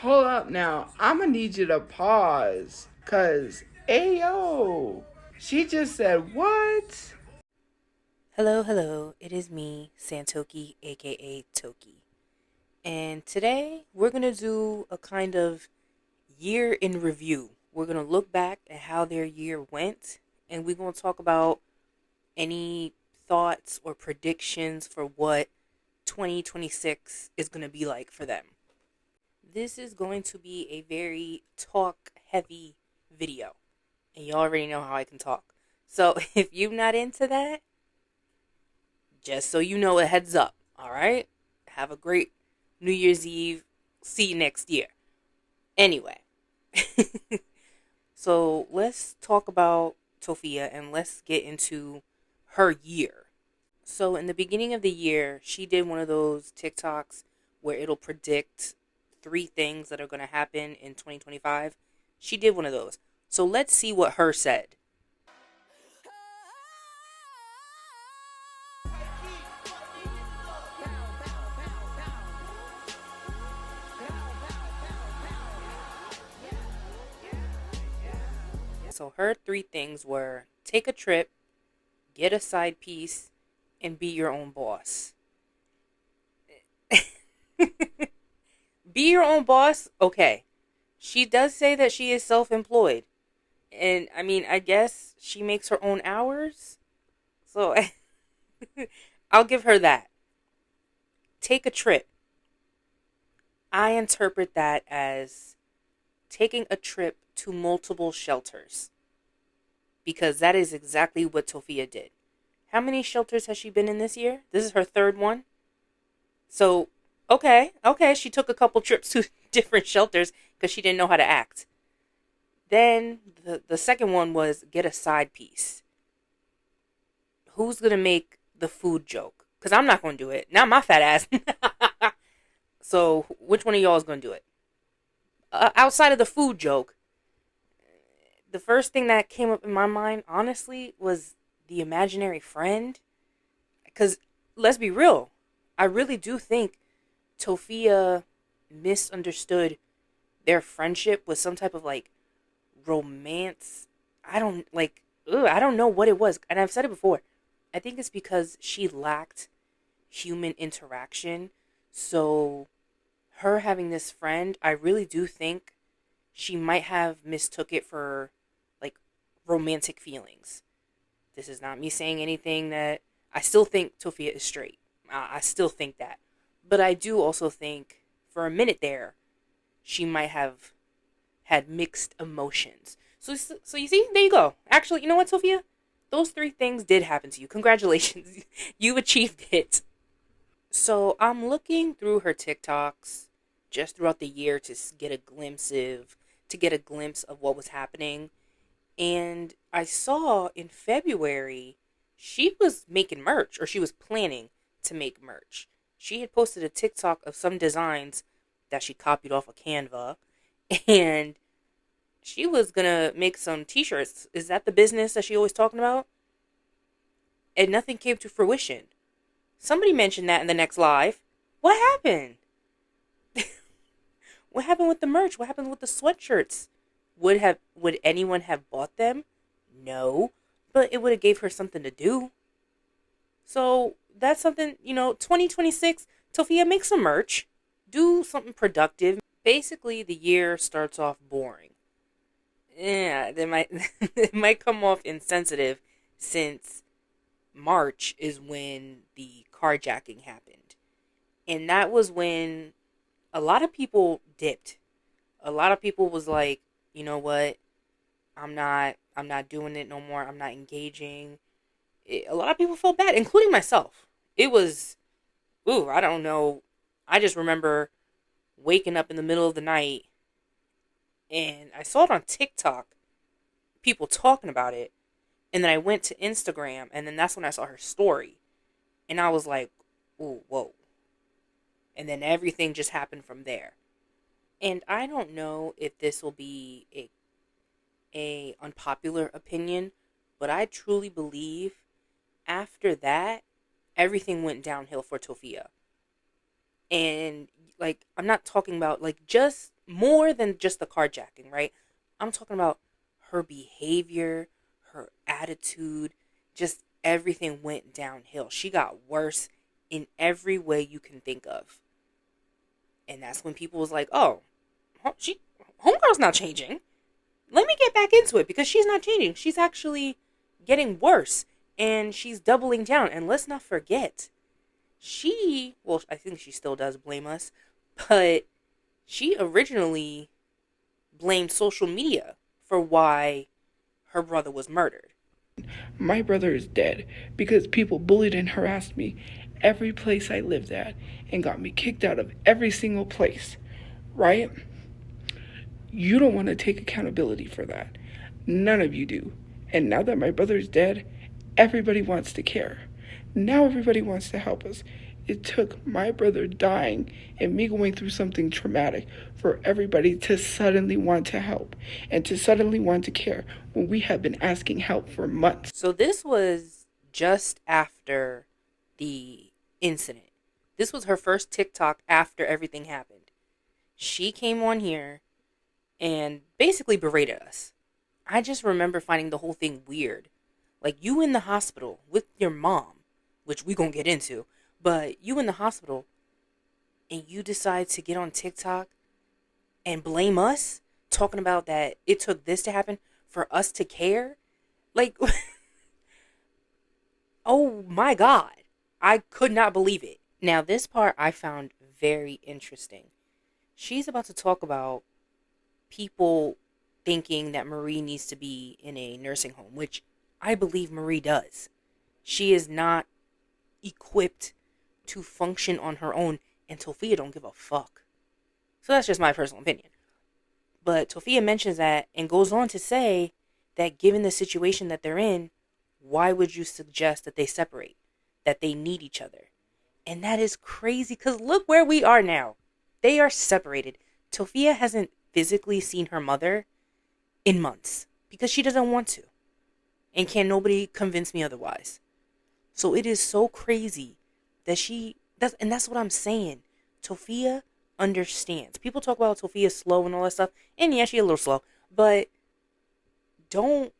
Hold up now. I'm gonna need you to pause. Cause, ayo, she just said what? Hello, hello. It is me, Santoki, aka Toki. And today we're going to do a kind of year in review. We're going to look back at how their year went, and we're going to talk about any thoughts or predictions for what 2026 is going to be like for them. This is going to be a very talk heavy video, and you already know how I can talk. So if you're not into that, just so you know, a heads up. All right. Have a great New Year's Eve. See you next year. Anyway, so let's talk about Tophia and let's get into her year. So, in the beginning of the year, she did one of those TikToks where it'll predict three things that are going to happen in 2025. She did one of those. So, let's see what her said. So, her three things were take a trip, get a side piece, and be your own boss. Be your own boss? Okay. She does say that she is self employed. And I mean, I guess she makes her own hours. So I'll give her that. Take a trip. I interpret that as taking a trip to multiple shelters. Because that is exactly what Tophia did. How many shelters has she been in this year? This is her third one. So, okay, she took a couple trips to different shelters because she didn't know how to act. Then the second one was get a side piece. Who's gonna make the food joke? Because I'm not gonna do it. Not my fat ass. So, which one of y'all is gonna do it? Outside of the food joke, the first thing that came up in my mind, honestly, was the imaginary friend. Because let's be real, I really do think Tophia misunderstood their friendship with some type of like romance. I don't like, I don't know what it was. And I've said it before. I think it's because she lacked human interaction. So, her having this friend, I really do think she might have mistook it for like romantic feelings. This is not me saying anything that I still think Tophia is straight. I still think that. But I do also think for a minute there, she might have had mixed emotions. So you see, there you go. Actually, you know what, Sophia? Those three things did happen to you. Congratulations. You achieved it. So I'm looking through her TikToks just throughout the year to get a glimpse of what was happening. And I saw in February she was making merch or she was planning to make merch. She had posted a TikTok of some designs that she copied off of Canva and she was gonna make some t-shirts. Is that the business that she always talking about? And nothing came to fruition. Somebody mentioned that in the next live. What happened? What happened with the merch? What happened with the sweatshirts? Would anyone have bought them? No. But it would have gave her something to do. So that's something, 2026, Tophia, make some merch. Do something productive. Basically the year starts off boring. Yeah, they might it might come off insensitive since March is when the carjacking happened. And that was when a lot of people dipped. A lot of people was like, you know what? I'm not doing it no more. I'm not engaging. A lot of people felt bad, including myself. It was I don't know. I just remember waking up in the middle of the night and I saw it on TikTok, people talking about it. And then I went to Instagram and then that's when I saw her story. And I was like, ooh, whoa. And then everything just happened from there. And I don't know if this will be a unpopular opinion, but I truly believe after that everything went downhill for Tophia. And like I'm not talking about like just more than just the carjacking, right? I'm talking about her behavior, her attitude, just everything went downhill. She got worse in every way you can think of. And that's when people was like, "Oh, she homegirl's not changing. Let me get back into it because she's not changing. She's actually getting worse and she's doubling down." And let's not forget, well, I think she still does blame us, but she originally blamed social media for why her brother was murdered. My brother is dead because people bullied and harassed me every place I lived at and got me kicked out of every single place, right? You don't want to take accountability for that. None of you do. And now that my brother's dead, everybody wants to care. Now everybody wants to help us. It took my brother dying and me going through something traumatic for everybody to suddenly want to help and to suddenly want to care when we have been asking help for months. So this was just after the incident. This was her first TikTok after everything happened. She came on here and basically berated us. I just remember finding the whole thing weird. Like, you in the hospital with your mom, which we gonna get into, but you in the hospital and you decide to get on TikTok and blame us, talking about that it took this to happen for us to care. Like, oh my God. I could not believe it. Now, this part I found very interesting. She's about to talk about people thinking that Marie needs to be in a nursing home, which I believe Marie does. She is not equipped to function on her own, and Tophia don't give a fuck. So that's just my personal opinion. But Tophia mentions that and goes on to say that given the situation that they're in, why would you suggest that they separate? That they need each other? And that is crazy because look where we are now. They are separated. Tophia hasn't physically seen her mother in months because she doesn't want to. And can nobody convince me otherwise. So it is so crazy that that's what I'm saying. Tophia understands. People talk about Tophia slow and all that stuff. And yeah, she's a little slow. But don't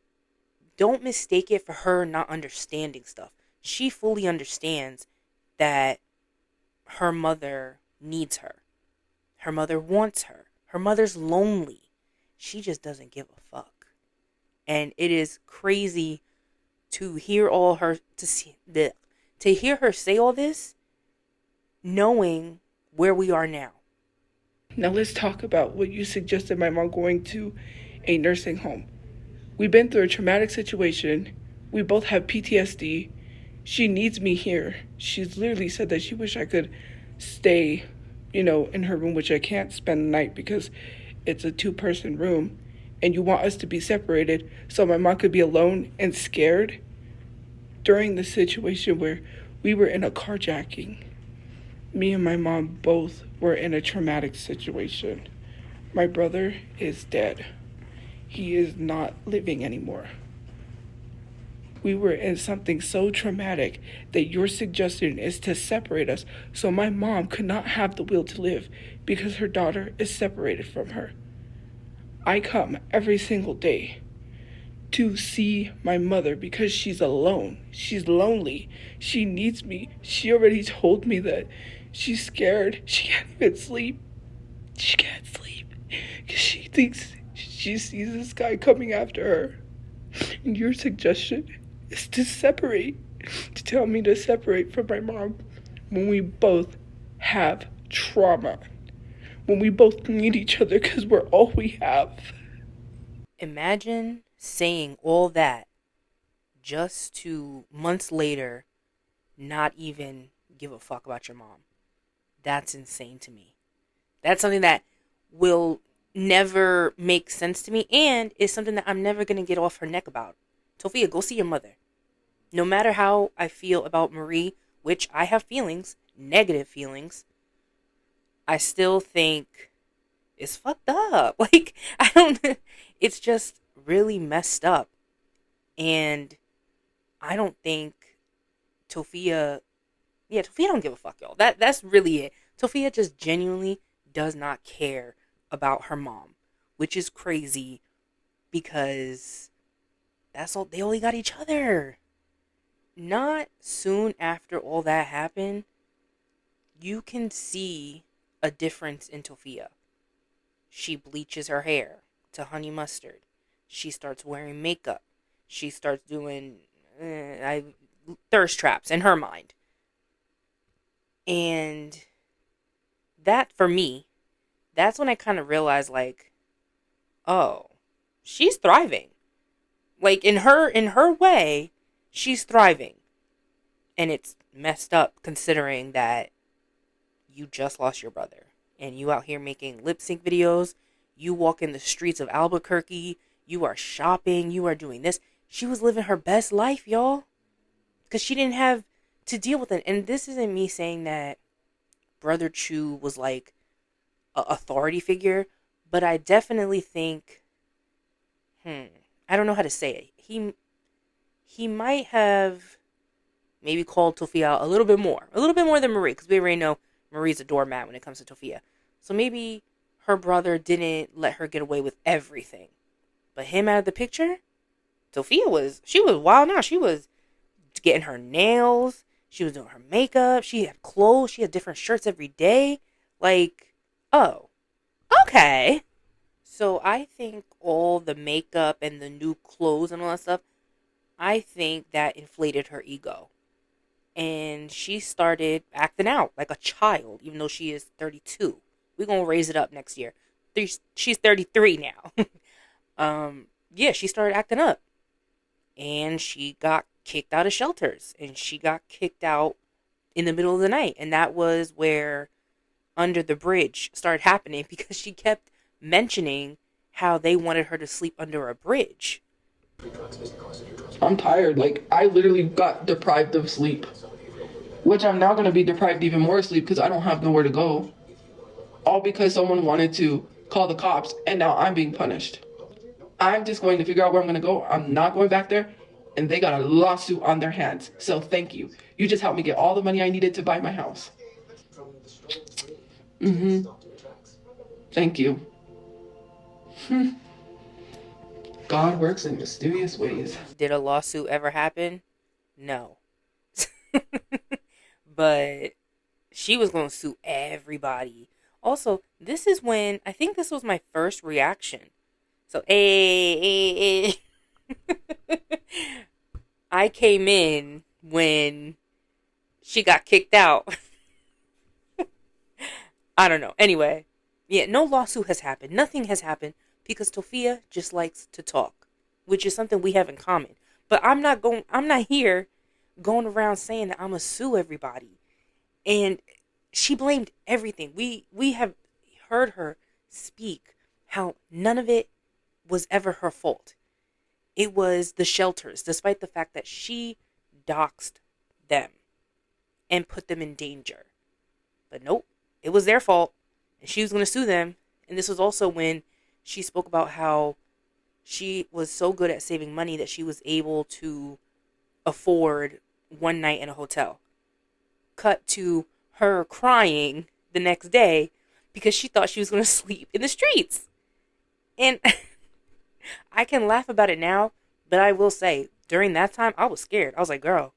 mistake it for her not understanding stuff. She fully understands that her mother needs her. Her mother wants her. Her mother's lonely. She just doesn't give a fuck. And it is crazy to hear to hear her say all this, knowing where we are now. Now let's talk about what you suggested my mom going to a nursing home. We've been through a traumatic situation. We both have PTSD. She needs me here. She's literally said that she wish I could stay, in her room, which I can't spend the night because it's a 2-person room. And you want us to be separated so my mom could be alone and scared during the situation where we were in a carjacking. Me and my mom both were in a traumatic situation. My brother is dead. He is not living anymore. We were in something so traumatic that your suggestion is to separate us so my mom could not have the will to live because her daughter is separated from her. I come every single day to see my mother because she's alone. She's lonely. She needs me. She already told me that she's scared. She can't even sleep. She can't sleep because she thinks she sees this guy coming after her. And your suggestion is to separate, to tell me to separate from my mom when we both have trauma, when we both need each other because we're all we have. Imagine saying all that just to months later not even give a fuck about your mom. That's insane to me. That's something that will never make sense to me and is something that I'm never going to get off her neck about. Tophia, go see your mother. No matter how I feel about Marie, which I have feelings, negative feelings, I still think it's fucked up. Like, it's just really messed up. And I don't think Tophia don't give a fuck, y'all. That's really it. Tophia just genuinely does not care about her mom, which is crazy because that's all they only got each other. Not soon after all that happened, you can see a difference in Tophia. She bleaches her hair to honey mustard. She starts wearing makeup. She starts doing thirst traps in her mind. And that, for me, that's when I kind of realized, like, oh, she's thriving. Like, in her way, she's thriving. And it's messed up considering that you just lost your brother. And you out here making lip sync videos. You walk in the streets of Albuquerque. You are shopping. You are doing this. She was living her best life, y'all. Because she didn't have to deal with it. And this isn't me saying that Brother Chu was like an authority figure. But I definitely think, I don't know how to say it. He might have maybe called Tophia out a little bit more than Marie, because we already know Marie's a doormat when it comes to Tophia. So maybe her brother didn't let her get away with everything. But him out of the picture, Tophia was wild now. She was getting her nails. She was doing her makeup. She had clothes. She had different shirts every day. Like, oh, okay. So I think all the makeup and the new clothes and all that stuff, I think that inflated her ego. And she started acting out like a child, even though she is 32. We're going to raise it up next year. She's 33 now. Yeah, she started acting up. And she got kicked out of shelters. And she got kicked out in the middle of the night. And that was where Under the Bridge started happening, because she kept mentioning how they wanted her to sleep under a bridge. I'm tired. Like, I literally got deprived of sleep. Which I'm now going to be deprived even more of sleep because I don't have nowhere to go. All because someone wanted to call the cops and now I'm being punished. I'm just going to figure out where I'm going to go. I'm not going back there. And they got a lawsuit on their hands. So thank you. You just helped me get all the money I needed to buy my house. Thank you. God works in mysterious ways. Did a lawsuit ever happen? No. But she was going to sue everybody. Also, this is when, I think this was my first reaction. So, I came in when she got kicked out. I don't know. Anyway, yeah, no lawsuit has happened. Nothing has happened because Tophia just likes to talk, which is something we have in common. But I'm not here going around saying that I'm gonna sue everybody. And she blamed everything. We have heard her speak how none of it was ever her fault. It was the shelters, despite the fact that she doxed them and put them in danger. But nope, it was their fault, and she was going to sue them. And this was also when she spoke about how she was so good at saving money that she was able to afford one night in a hotel. Cut to her crying the next day because she thought she was going to sleep in the streets. And I can laugh about it now, but I will say, during that time, I was scared. I was like, girl,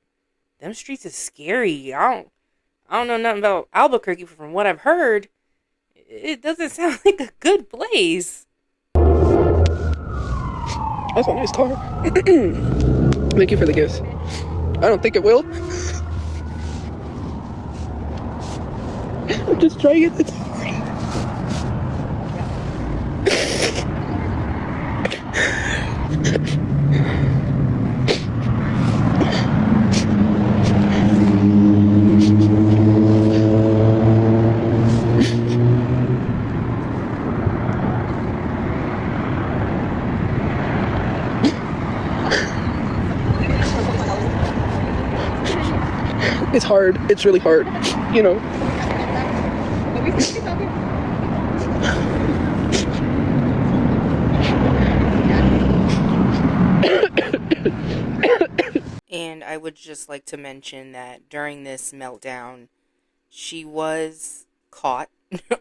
them streets is scary. I don't know nothing about Albuquerque, but from what I've heard, it doesn't sound like a good place. That's a nice car. Thank you for the gifts. I don't think it will. I'm just trying it. It's hard. It's hard. It's really hard. You know. And I would just like to mention that during this meltdown, she was caught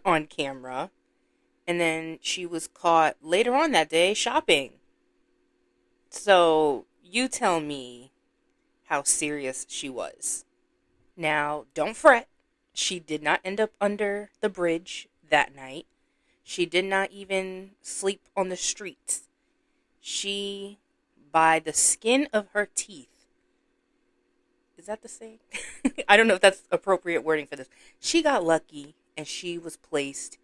on camera And then she was caught later on that day shopping. So you tell me how serious she was. Now, don't fret. She did not end up under the bridge that night. She did not even sleep on the streets. She, by the skin of her teeth, is that the same? I don't know if that's appropriate wording for this. She got lucky and she was placed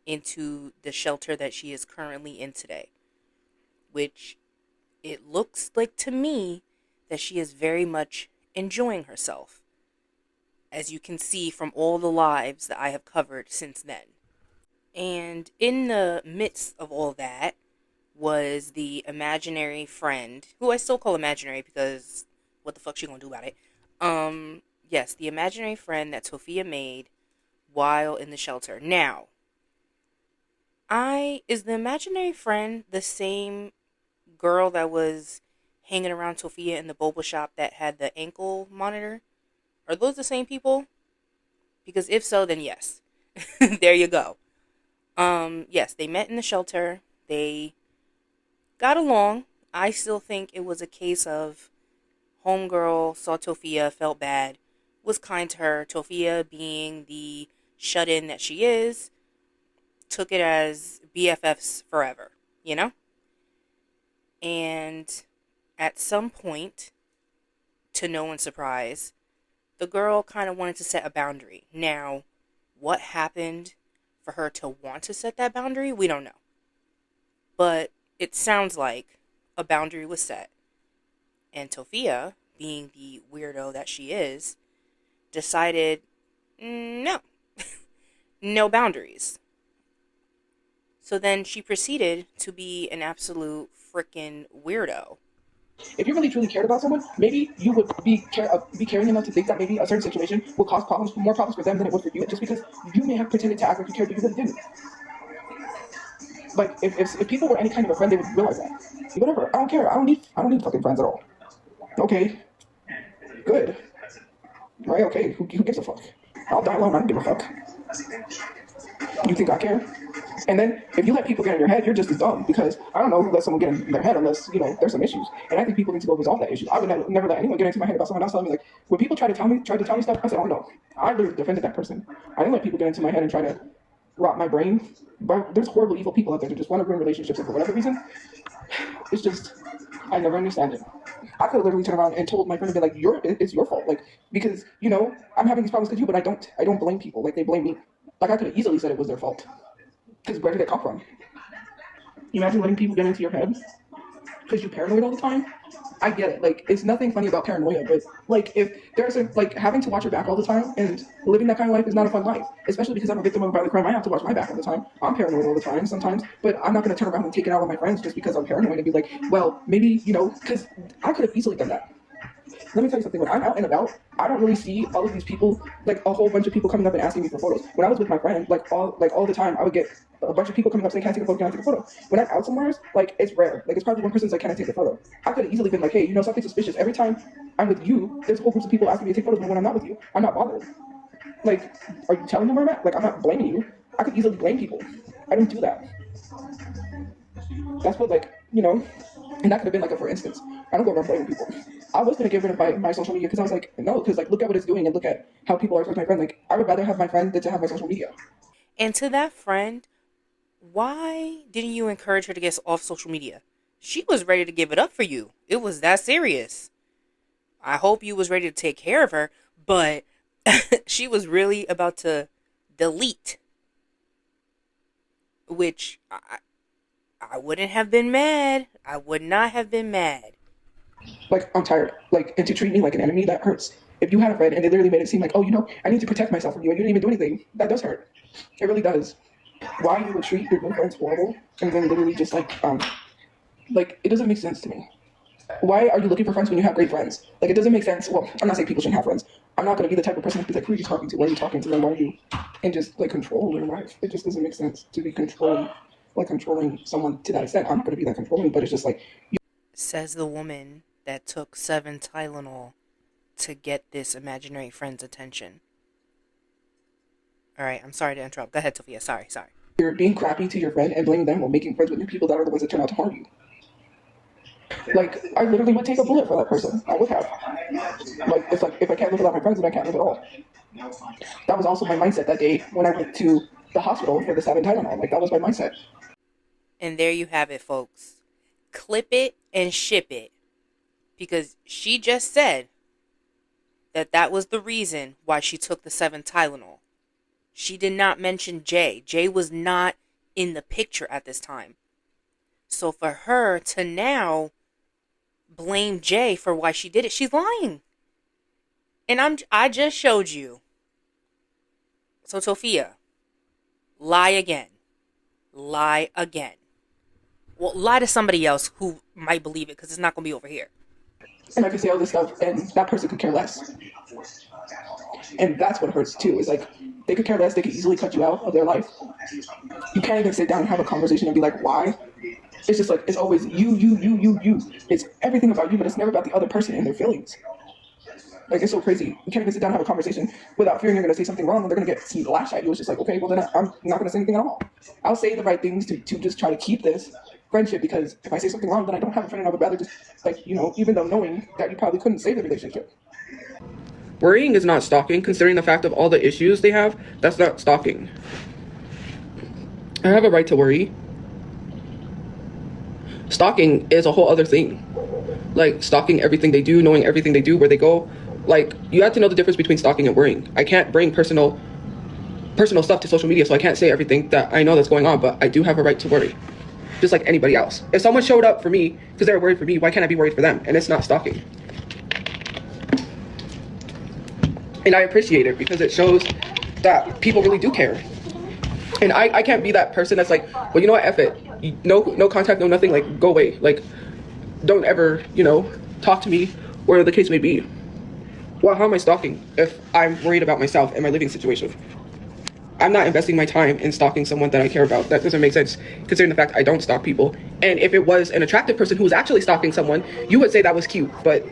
into the shelter that she is currently in today, which it looks like to me that she is very much enjoying herself, as you can see from all the lives that I have covered since then. And in the midst of all that was the imaginary friend, who I still call imaginary because what the fuck she gonna do about it? Yes, the imaginary friend that Tophia made while in the shelter. Now, is the imaginary friend the same girl that was hanging around Tophia in the boba shop that had the ankle monitor? Are those the same people? Because if so, then yes. There you go. Yes, they met in the shelter. They got along. I still think it was a case of homegirl saw Tophia, felt bad, was kind to her. Tophia, being the shut-in that she is, took it as BFFs forever, you know? And at some point, to no one's surprise, the girl kind of wanted to set a boundary. Now, what happened for her to want to set that boundary, we don't know. But it sounds like a boundary was set. And Tophia, being the weirdo that she is, decided, no, no boundaries. So then she proceeded to be an absolute freaking weirdo. If you really truly cared about someone, maybe you would be caring enough to think that maybe a certain situation will cause more problems for them than it would for you, just because you may have pretended to act like you cared, but you really didn't. Like if people were any kind of a friend, they would realize that. Whatever, I don't care. I don't need fucking friends at all. Okay, good. Right? Okay, who gives a fuck? I'll die alone. I don't give a fuck. You think I care? And then if you let people get in your head, you're just as dumb, because I don't know who lets someone get in their head unless, there's some issues. And I think people need to go resolve that issue. I would never let anyone get into my head about someone else telling me, like, when people tried to tell me stuff, I said, oh no. I literally defended that person. I didn't let people get into my head and try to rot my brain. But there's horrible, evil people out there that just want to ruin relationships, and for whatever reason, it's just, I never understand it. I could have literally turned around and told my friend and be like, it's your fault. Like, because, I'm having these problems because you, but I don't blame people. Like, they blame me. Like, I could have easily said it was their fault. Because where did it come from? You imagine letting people get into your head because you're paranoid all the time? I get it. Like, it's nothing funny about paranoia, but, like, if there's having to watch your back all the time and living that kind of life is not a fun life. Especially because I'm a victim of a violent crime. I have to watch my back all the time. I'm paranoid all the time sometimes, but I'm not going to turn around and take it out on my friends just because I'm paranoid and be like, well, maybe, because I could have easily done that. Let me tell you something. When I'm out and about, I don't really see all of these people, like a whole bunch of people coming up and asking me for photos. When I was with my friend, all the time, I would get a bunch of people coming up saying, "Can I take a photo? Can I take a photo?" When I'm out somewhere, like, it's rare. Like, it's probably one person's like, "Can I take a photo?" I could have easily been like, "Hey, something suspicious." Every time I'm with you, there's whole groups of people asking me to take photos, but when I'm not with you, I'm not bothered. Like, are you telling them where I'm at? Like, I'm not blaming you. I could easily blame people. I don't do that. That's what, and that could have been like a for instance. I don't go around blaming people. I was gonna get rid of my social media because I was like, no, because like look at what it's doing and look at how people are towards my friend. Like, I would rather have my friend than to have my social media. And to that friend, why didn't you encourage her to get off social media? She was ready to give it up for you. It was that serious. I hope you was ready to take care of her, but she was really about to delete, which I wouldn't have been mad. I would not have been mad. Like, I'm tired. Like, and to treat me like an enemy, that hurts. If you had a friend and they literally made it seem like, oh, I need to protect myself from you, and you didn't even do anything, that does hurt. It really does. Why you would treat your good friends horrible and then literally just like it doesn't make sense to me. Why are you looking for friends when you have great friends? Like, it doesn't make sense. Well, I'm not saying people shouldn't have friends. I'm not going to be the type of person who's like, who are you talking to? Why are you talking to them? Why are you? And just like control their life. It just doesn't make sense to be controlling someone to that extent. I'm not going to be that controlling, but it's just like, Says the woman that took 7 Tylenol to get this imaginary friend's attention. All right, I'm sorry to interrupt. Go ahead, Tophia. Sorry. You're being crappy to your friend and blaming them while making friends with new people that are the ones that turn out to harm you. Like, I literally would take a bullet for that person. I would have. Like, it's like, if I can't live without my friends, then I can't live at all. That was also my mindset that day when I went to the hospital for the 7 Tylenol. Like, that was my mindset. And there you have it, folks. Clip it and ship it. Because she just said that that was the reason why she took the 7 Tylenol. She did not mention Jay. Jay was not in the picture at this time. So for her to now blame Jay for why she did it, she's lying. And I just showed you. So Tophia, lie again. Lie again. Well, lie to somebody else who might believe it, because it's not going to be over here. And I could say all this stuff, and that person could care less. And that's what hurts too. Is like, they could care less. They could easily cut you out of their life. You can't even sit down and have a conversation and be like, why? It's just like, it's always you. It's everything about you, but it's never about the other person and their feelings. Like, it's so crazy. You can't even sit down and have a conversation without fearing you're going to say something wrong and they're going to get some lash at you. It's just like, okay, well then I'm not going to say anything at all. I'll say the right things to just try to keep this friendship, because if I say something wrong, then I don't have a friend, and I would rather just, like, even though knowing that you probably couldn't save the relationship. Worrying is not stalking, considering the fact of all the issues they have. That's not stalking. I have a right to worry. Stalking is a whole other thing. Like, stalking everything they do, knowing everything they do, where they go. Like, you have to know the difference between stalking and worrying. I can't bring personal stuff to social media, so I can't say everything that I know that's going on, but I do have a right to worry. Just like anybody else. If someone showed up for me because they were worried for me, why can't I be worried for them? And it's not stalking. And I appreciate it because it shows that people really do care. And I can't be that person that's like, well, you know what, F it. No contact, no nothing, like, go away. Like, don't ever, talk to me, or the case may be. Well, how am I stalking if I'm worried about myself and my living situation? I'm not investing my time in stalking someone that I care about. That doesn't make sense, considering the fact I don't stalk people. And if it was an attractive person who was actually stalking someone, you would say that was cute, but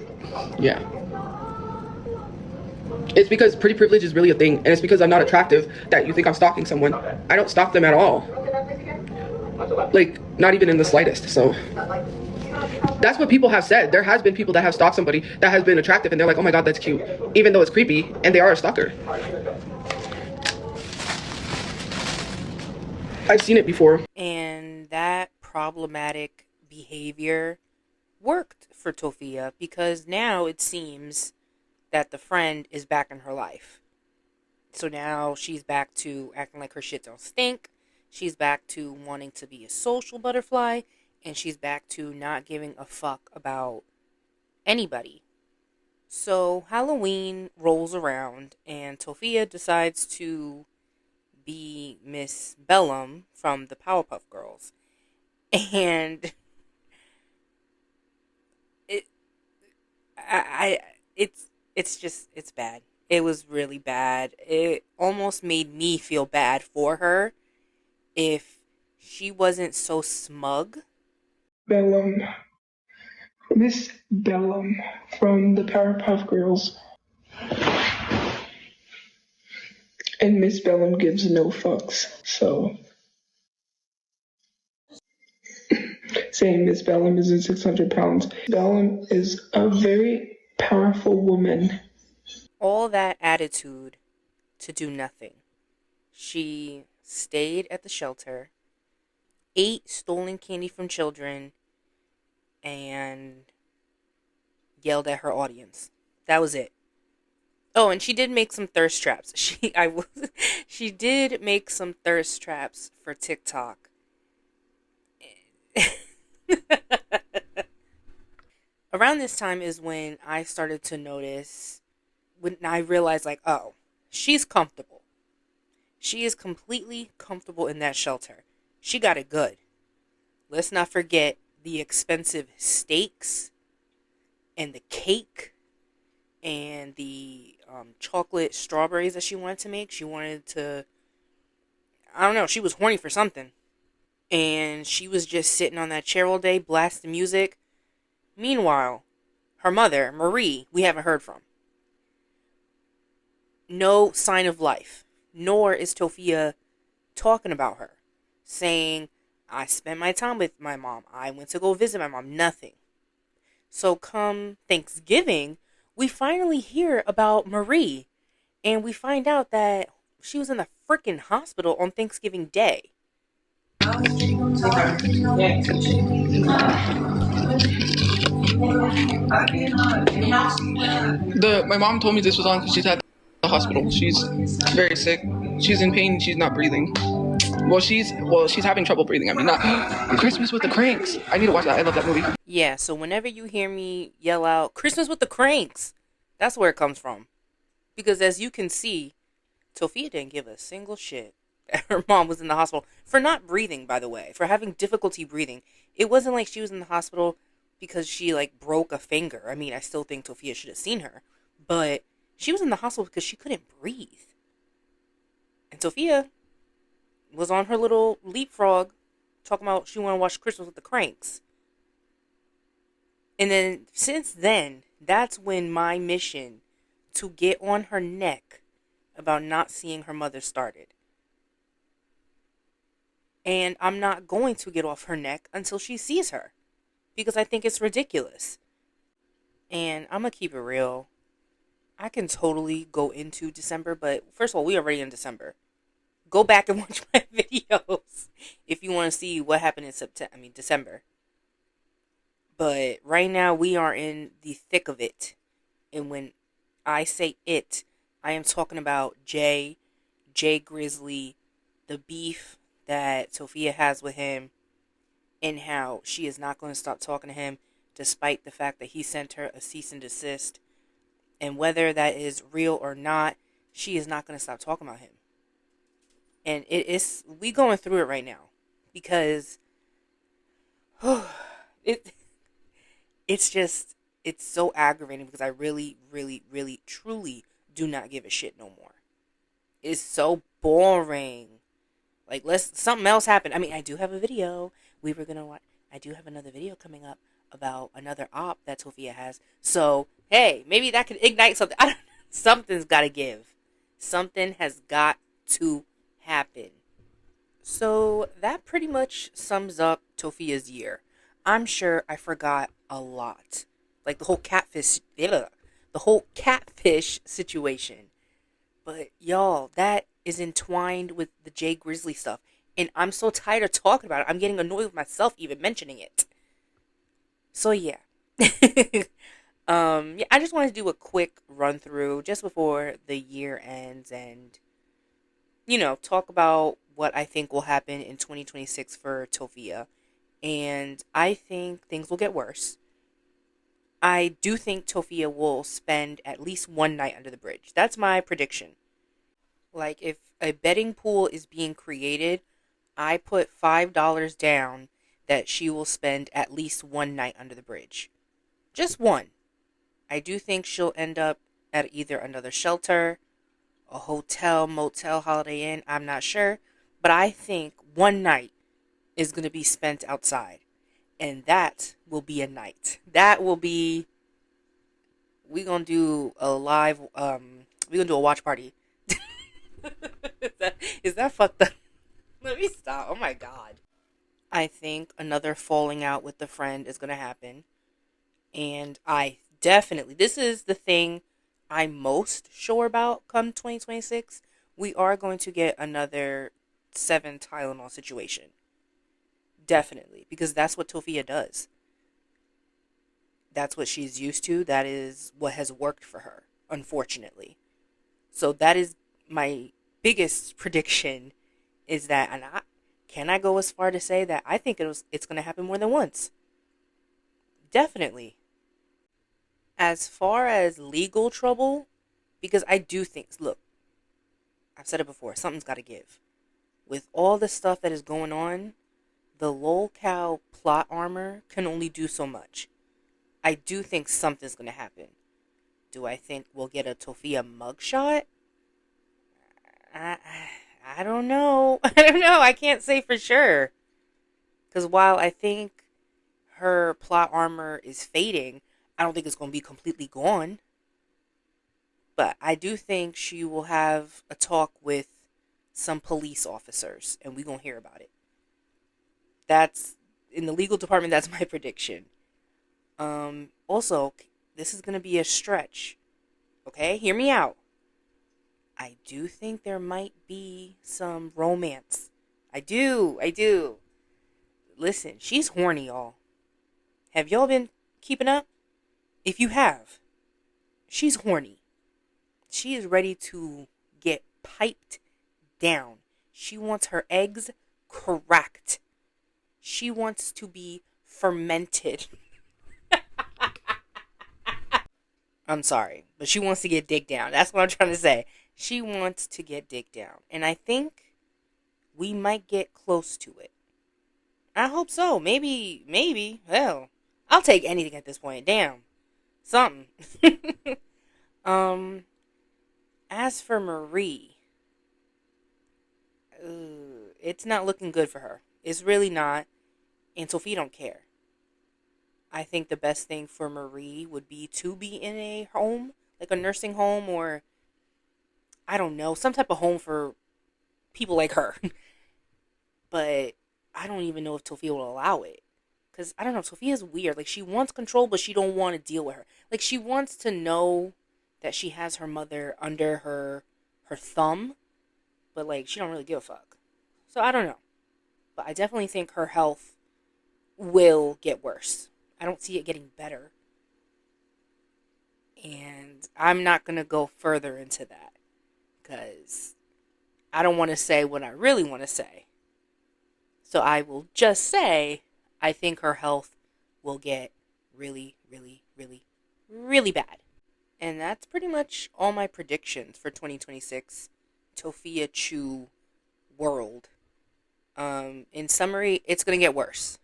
yeah. It's because pretty privilege is really a thing, and it's because I'm not attractive that you think I'm stalking someone. I don't stalk them at all. Like, not even in the slightest, so. That's what people have said. There has been people that have stalked somebody that has been attractive, and they're like, oh my god, that's cute. Even though it's creepy, and they are a stalker. I've seen it before. And that problematic behavior worked for Tophia, because now it seems that the friend is back in her life. So now she's back to acting like her shit don't stink. She's back to wanting to be a social butterfly. And she's back to not giving a fuck about anybody. So Halloween rolls around and Tophia decides to be Miss Bellum from the Powerpuff Girls. And it's bad. It was really bad. It almost made me feel bad for her if she wasn't so smug. Bellum. Miss Bellum from the Powerpuff Girls. And Miss Bellum gives no fucks, so. Saying Miss Bellum isn't 600 pounds. Bellum is a very powerful woman. All that attitude to do nothing. She stayed at the shelter, ate stolen candy from children, and yelled at her audience. That was it. Oh, and she did make some thirst traps. She did make some thirst traps for TikTok. Around this time is when I started to notice, when I realized, like, oh, she's comfortable. She is completely comfortable in that shelter. She got it good. Let's not forget the expensive steaks and the cake and the chocolate strawberries that she wanted to make. She wanted to, I don't know, she was horny for something. And she was just sitting on that chair all day, blasting music. Meanwhile, her mother, Marie, we haven't heard from. No sign of life. Nor is Tophia talking about her. saying, I spent my time with my mom. I went to go visit my mom. Nothing. So come Thanksgiving, we finally hear about Marie. And we find out that she was in the freaking hospital on Thanksgiving Day. The My mom told me this was on because she's at the hospital. She's very sick. She's in pain. She's not breathing. She's having trouble breathing. I mean, not Christmas with the Cranks. I need to watch that. I love that movie. Yeah, so whenever you hear me yell out, Christmas with the Cranks, that's where it comes from. Because as you can see, Tophia didn't give a single shit that her mom was in the hospital for not breathing, by the way, for having difficulty breathing. It wasn't like she was in the hospital because she like broke a finger. I mean, I still think Tophia should have seen her, but she was in the hospital because she couldn't breathe. And Tophia was on her little leapfrog talking about she wanted to watch Christmas with the Cranks. And then since then, that's when my mission to get on her neck about not seeing her mother started. And I'm not going to get off her neck until she sees her, because I think it's ridiculous. And I'm going to keep it real. I can totally go into December, but first of all, we already in December. Go back and watch my videos if you want to see what happened in December. But right now we are in the thick of it. And when I say it, I am talking about Jay Grizzly, the beef that Tophia has with him, and how she is not going to stop talking to him despite the fact that he sent her a cease and desist. And whether that is real or not, she is not going to stop talking about him. And we going through it right now because it's so aggravating because I really, really, really, truly do not give a shit no more. It's so boring. Like, something else happen. I mean, I do have a video. I do have another video coming up about another op that Tophia has. So, hey, maybe that could ignite something. Something's got to give. Something has got to happen. So, that pretty much sums up Tophia's year. I'm sure I forgot a lot. Like the whole catfish situation. But y'all, that is entwined with the Jay Grizzly stuff. And I'm so tired of talking about it. I'm getting annoyed with myself even mentioning it. So yeah. I just wanted to do a quick run through just before the year ends and, talk about what I think will happen in 2026 for Tophia. And I think things will get worse. I do think Tophia will spend at least one night under the bridge. That's my prediction. Like, if a betting pool is being created, I put $5 down that she will spend at least one night under the bridge. Just one. I do think she'll end up at either another shelter, a hotel, motel, Holiday Inn. I'm not sure. But I think one night is going to be spent outside. And that will be a night. That will be... We're going to do a live... we're going to do a watch party. Is that fucked up? Let me stop. Oh my god. I think another falling out with the friend is going to happen. And I definitely... This is the thing I'm most sure about come 2026. We are going to get another 7 Tylenol situation. Definitely. Because that's what Tophia does. That's what she's used to. That is what has worked for her, unfortunately. So that is my biggest prediction, is that, and can I go as far to say that I think it's going to happen more than once. Definitely. As far as legal trouble, because I do think, look, I've said it before, something's got to give. With all the stuff that is going on, the lolcow plot armor can only do so much. I do think something's going to happen. Do I think we'll get a Tophia mugshot? I don't know. I don't know. I can't say for sure. Because while I think her plot armor is fading, I don't think it's going to be completely gone. But I do think she will have a talk with some police officers, and we're going to hear about it. That's in the legal department. That's my prediction. Also, this is gonna be a stretch. Okay, hear me out. I do think there might be some romance. I do. I do. Listen, she's horny, y'all. Have y'all been keeping up? If you have, she's horny. She is ready to get piped down. She wants her eggs cracked. She wants to be fermented. I'm sorry, but she wants to get dick down. That's what I'm trying to say. She wants to get dick down. And I think we might get close to it. I hope so. Maybe. Hell, I'll take anything at this point. Damn. Something. um, as for Marie, it's not looking good for her. It's really not. And Sophie don't care. I think the best thing for Marie would be to be in a home, like a nursing home, or I don't know, some type of home for people like her. But I don't even know if Sophia will allow it. Because, I don't know, Sophia's weird. Like, she wants control, but she don't want to deal with her. Like, she wants to know that she has her mother under her thumb. But, like, she don't really give a fuck. So, I don't know. But I definitely think her health will get worse. I don't see it getting better. And I'm not going to go further into that. Because I don't want to say what I really want to say. So I will just say, I think her health will get really, really, really, really bad. And that's pretty much all my predictions for 2026 Tophia Chu world. In summary, it's going to get worse.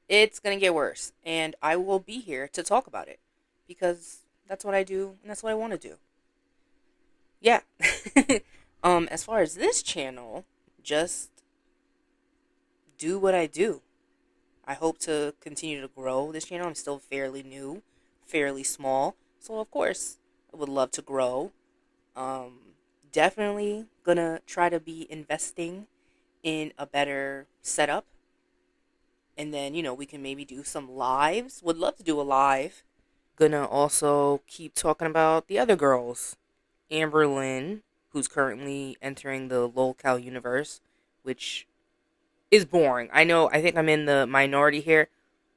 It's going to get worse. And I will be here to talk about it. Because that's what I do, and that's what I want to do. Yeah. As far as this channel, just do what I do. I hope to continue to grow this channel. I'm still fairly new, fairly small. So, of course, I would love to grow. Definitely gonna try to be investing in a better setup. And then, we can maybe do some lives. Would love to do a live. Gonna also keep talking about the other girls. Amber Lynn, who's currently entering the LOLCal universe, which is boring. I think I'm in the minority here,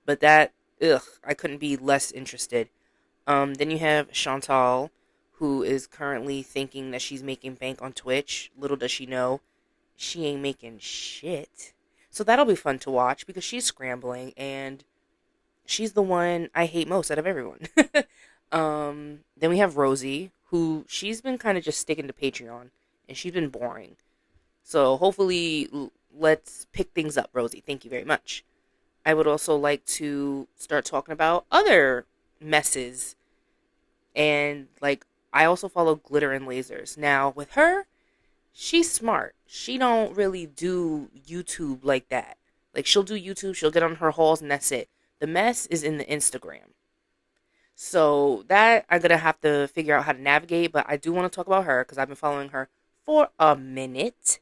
but I couldn't be less interested. Then you have Chantal, who is currently thinking that she's making bank on Twitch. Little does she know, she ain't making shit. So that'll be fun to watch because she's scrambling and she's the one I hate most out of everyone. Then we have Rosie, who she's been kind of just sticking to Patreon and she's been boring. So hopefully let's pick things up, Rosie. Thank you very much. I would also like to start talking about other messes. And, I also follow Glitter and Lasers. Now, with her, she's smart. She don't really do YouTube like that. Like, she'll do YouTube, she'll get on her hauls, and that's it. The mess is in the Instagram. So, that I'm going to have to figure out how to navigate. But I do want to talk about her, because I've been following her for a minute.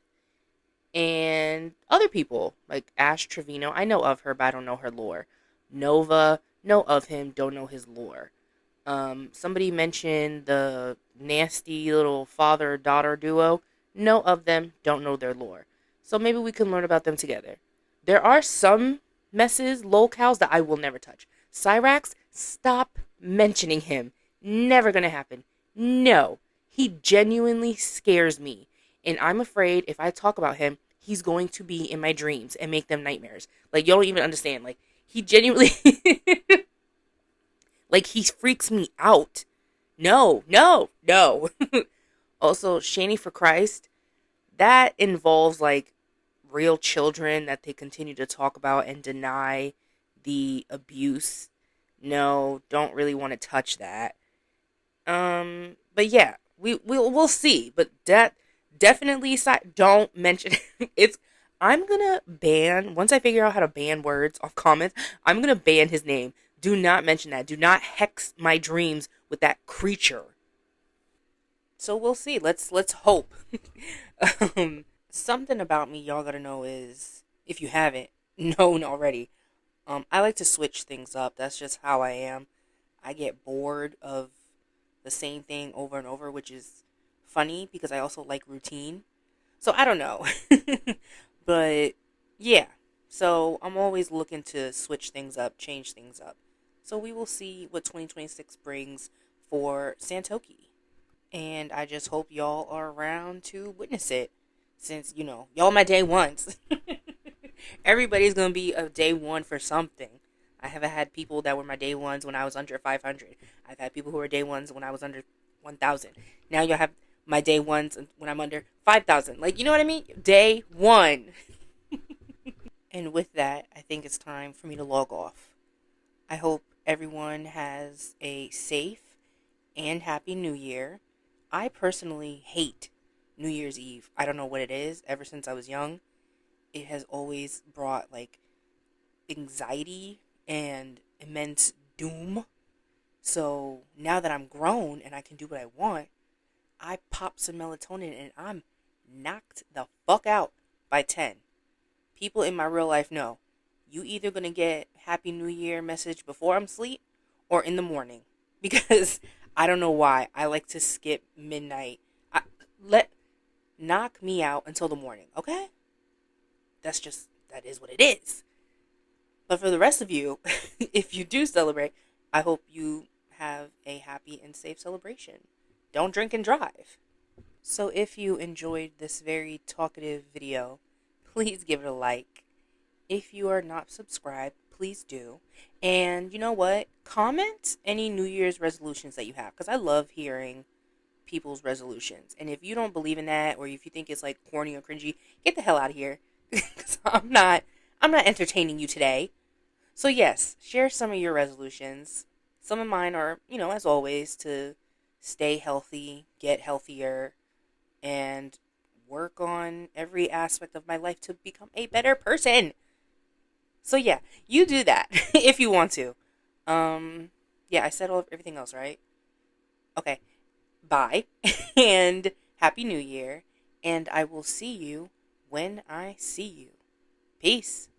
And other people, like Ash Trevino, I know of her, but I don't know her lore. Nova, know of him, don't know his lore. Somebody mentioned the nasty little father-daughter duo. Know of them, don't know their lore. So maybe we can learn about them together. There are some messes, lolcows, that I will never touch. Cyrax, stop mentioning him. Never gonna happen. No. He genuinely scares me. And I'm afraid if I talk about him, he's going to be in my dreams and make them nightmares. Like, y'all don't even understand. Like, he genuinely... like, he freaks me out. No. Also, Shani for Christ, that involves, real children that they continue to talk about and deny the abuse. No, don't really want to touch that. But yeah, we'll see. But that... definitely don't mention I'm gonna ban, once I figure out how to ban words off comments, I'm gonna ban his name. Do not mention that. Do not hex my dreams with that creature. So we'll see. Let's hope. Something about me y'all gotta know is, if you haven't, known already. I like to switch things up. That's just how I am. I get bored of the same thing over and over, which is funny because I also like routine. So I don't know. But yeah. So I'm always looking to switch things up, change things up. So we will see what 2026 brings for Santoki. And I just hope y'all are around to witness it. Since, y'all my day ones. Everybody's going to be a day one for something. I have had people that were my day ones when I was under 500. I've had people who were day ones when I was under 1,000. Now you'll have my day ones when I'm under 5,000. Like, you know what I mean? Day one. And with that, I think it's time for me to log off. I hope everyone has a safe and happy new year. I personally hate New Year's Eve. I don't know what it is. Ever since I was young, it has always brought like anxiety and immense doom. So now that I'm grown and I can do what I want, I pop some melatonin and I'm knocked the fuck out by 10. People in my real life know you either gonna get Happy New Year message before I'm asleep or in the morning because I don't know why I like to skip midnight. Let knock me out until the morning, okay? That is what it is. But for the rest of you, if you do celebrate, I hope you have a happy and safe celebration. Don't drink and drive. So if you enjoyed this very talkative video, please give it a like. If you are not subscribed, please do. And you know what? Comment any New Year's resolutions that you have because I love hearing people's resolutions. And if you don't believe in that or if you think it's like corny or cringy, get the hell out of here. Cuz I'm not entertaining you today. So yes, share some of your resolutions. Some of mine are, as always, to stay healthy, get healthier, and work on every aspect of my life to become a better person. So yeah, you do that if you want to. Yeah, I said everything else, right? Okay. Bye. And happy new year, and I will see you when I see you. Peace.